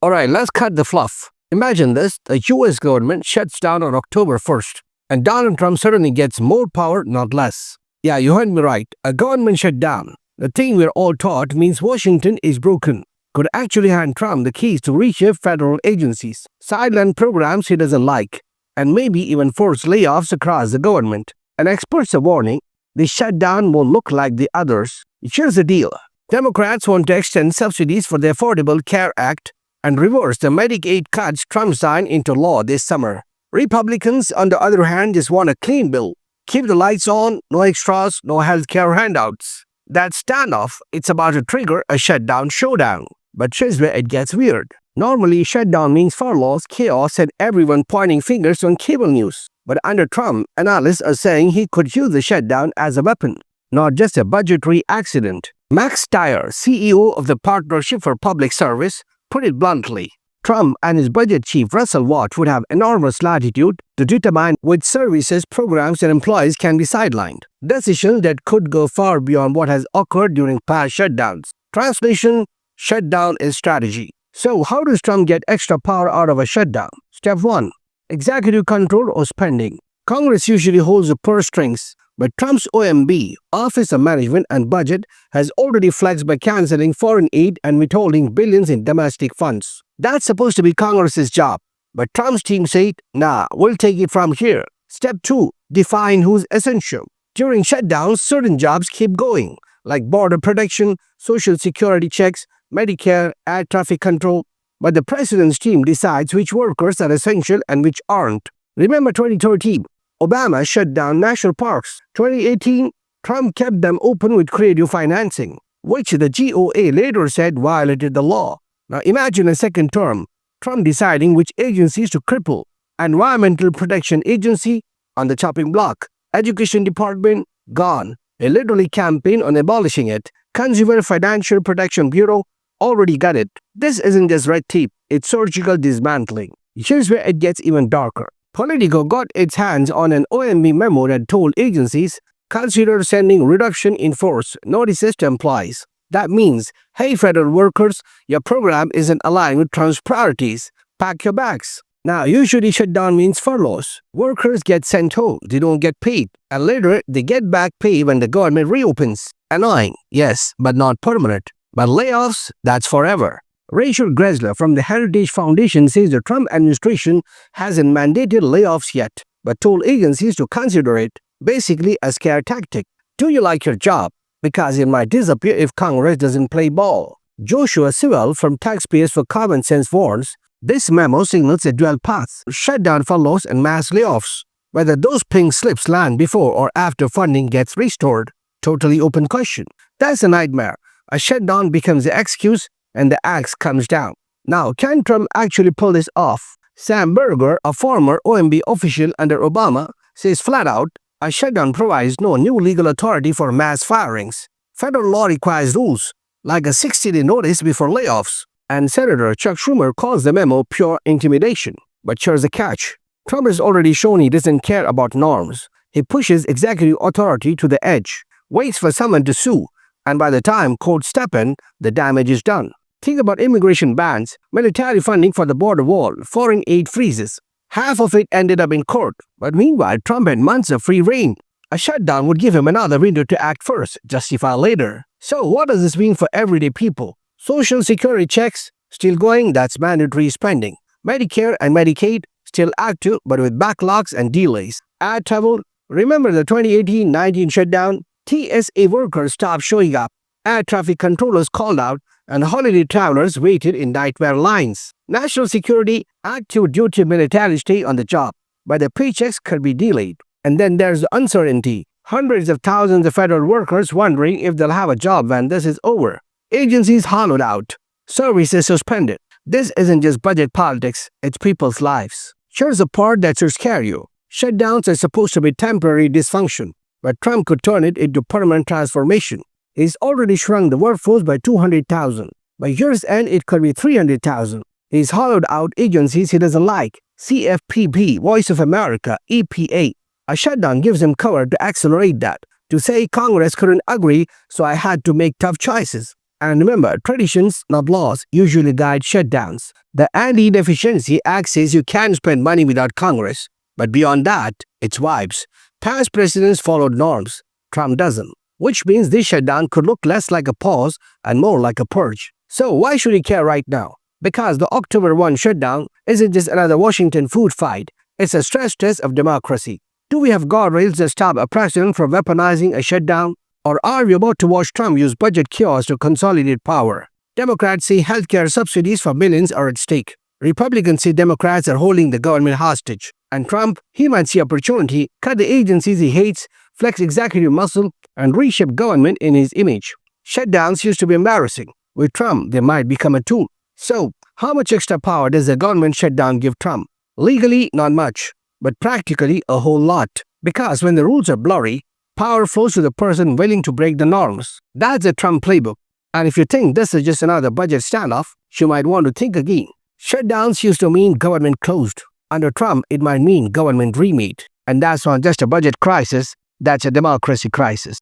Alright, let's cut the fluff. Imagine this, the US government shuts down on October 1st, and Donald Trump suddenly gets more power, not less. Yeah, you heard me right, a government shutdown. The thing we're all taught means Washington is broken. Could actually hand Trump the keys to reshape federal agencies, sideline programs he doesn't like, and maybe even force layoffs across the government. And experts are warning, the shutdown won't look like the others. Here's the deal. Democrats want to extend subsidies for the Affordable Care Act and reverse the Medicaid cuts Trump signed into law this summer. Republicans, on the other hand, just want a clean bill. Keep the lights on, no extras, no healthcare handouts. That standoff, it's about to trigger a shutdown showdown. But here's where it gets weird. Normally, shutdown means furloughs, chaos, and everyone pointing fingers on cable news. But under Trump, analysts are saying he could use the shutdown as a weapon, not just a budgetary accident. Max Stier, CEO of the Partnership for Public Service, put it bluntly. Trump and his budget chief Russell Watt would have enormous latitude to determine which services, programs, and employees can be sidelined. Decisions that could go far beyond what has occurred during past shutdowns. Translation: shutdown is strategy. So how does Trump get extra power out of a shutdown? Step 1. Executive control or spending. Congress usually holds the purse strings, but Trump's OMB, Office of Management and Budget, has already flexed by canceling foreign aid and withholding billions in domestic funds. That's supposed to be Congress's job, but Trump's team said, nah, we'll take it from here. Step 2. Define who's essential. During shutdowns, certain jobs keep going, like border protection, social security checks, Medicare, air traffic control. But the president's team decides which workers are essential and which aren't. Remember 2013? Obama shut down national parks. 2018, Trump kept them open with creative financing, which the GOA later said violated the law. Now imagine a second term, Trump deciding which agencies to cripple. Environmental Protection Agency on the chopping block. Education Department gone. A literally campaign on abolishing it. Consumer Financial Protection Bureau already got it. This isn't just red tape, it's surgical dismantling. Here's where it gets even darker. Politico got its hands on an OMB memo that told agencies, consider sending reduction in force notices to employees. That means, hey federal workers, your program isn't aligned with Trump's priorities. Pack your bags. Now, usually shutdown means furloughs. Workers get sent home, they don't get paid, and later they get back pay when the government reopens. Annoying, yes, but not permanent. But layoffs, that's forever. Rachel Gressler from the Heritage Foundation says the Trump administration hasn't mandated layoffs yet, but told agencies to consider it, basically a scare tactic. Do you like your job? Because it might disappear if Congress doesn't play ball. Joshua Sewell from Taxpayers for Common Sense warns, this memo signals a dual path, shutdown furloughs and mass layoffs. Whether those pink slips land before or after funding gets restored, totally open question. That's a nightmare. A shutdown becomes the excuse and the axe comes down. Now, can Trump actually pull this off? Sam Berger, a former OMB official under Obama, says flat out, a shutdown provides no new legal authority for mass firings. Federal law requires rules, like a 60-day notice before layoffs. And Senator Chuck Schumer calls the memo pure intimidation. But here's the catch. Trump has already shown he doesn't care about norms. He pushes executive authority to the edge, waits for someone to sue, and by the time courts step in, the damage is done. Think about immigration bans, military funding for the border wall, foreign aid freezes. Half of it ended up in court, but meanwhile Trump had months of free reign. A shutdown would give him another window to act first, justify later. So what does this mean for everyday people? Social security checks, still going, that's mandatory spending. Medicare and Medicaid, still active but with backlogs and delays. Air travel, remember the 2018-19 shutdown? TSA workers stopped showing up, air traffic controllers called out, and holiday travelers waited in nightmare lines. National security, active duty military stay on the job, but the paychecks could be delayed. And then there's the uncertainty. Hundreds of thousands of federal workers wondering if they'll have a job when this is over. Agencies hollowed out. Services suspended. This isn't just budget politics, it's people's lives. Here's the part that should scare you. Shutdowns are supposed to be temporary dysfunction, but Trump could turn it into permanent transformation. He's already shrunk the workforce by 200,000. By year's end, it could be 300,000. He's hollowed out agencies he doesn't like. CFPB, Voice of America, EPA. A shutdown gives him cover to accelerate that. To say Congress couldn't agree, so I had to make tough choices. And remember, traditions, not laws, usually guide shutdowns. The Anti-Inefficiency Act says you can spend money without Congress, but beyond that, it's vibes. Past presidents followed norms. Trump doesn't, which means this shutdown could look less like a pause and more like a purge. So why should he care right now? Because the October 1 shutdown isn't just another Washington food fight, it's a stress test of democracy. Do we have guardrails that stop a president from weaponizing a shutdown? Or are we about to watch Trump use budget chaos to consolidate power? Democrats say healthcare subsidies for millions are at stake. Republicans say Democrats are holding the government hostage. And Trump, he might see opportunity, cut the agencies he hates, flex executive muscle, and reshape government in his image. Shutdowns used to be embarrassing. With Trump, they might become a tool. So, how much extra power does a government shutdown give Trump? Legally, not much, but practically a whole lot. Because when the rules are blurry, power flows to the person willing to break the norms. That's a Trump playbook. And if you think this is just another budget standoff, you might want to think again. Shutdowns used to mean government closed. Under Trump, it might mean government remade. And that's not just a budget crisis, that's a democracy crisis.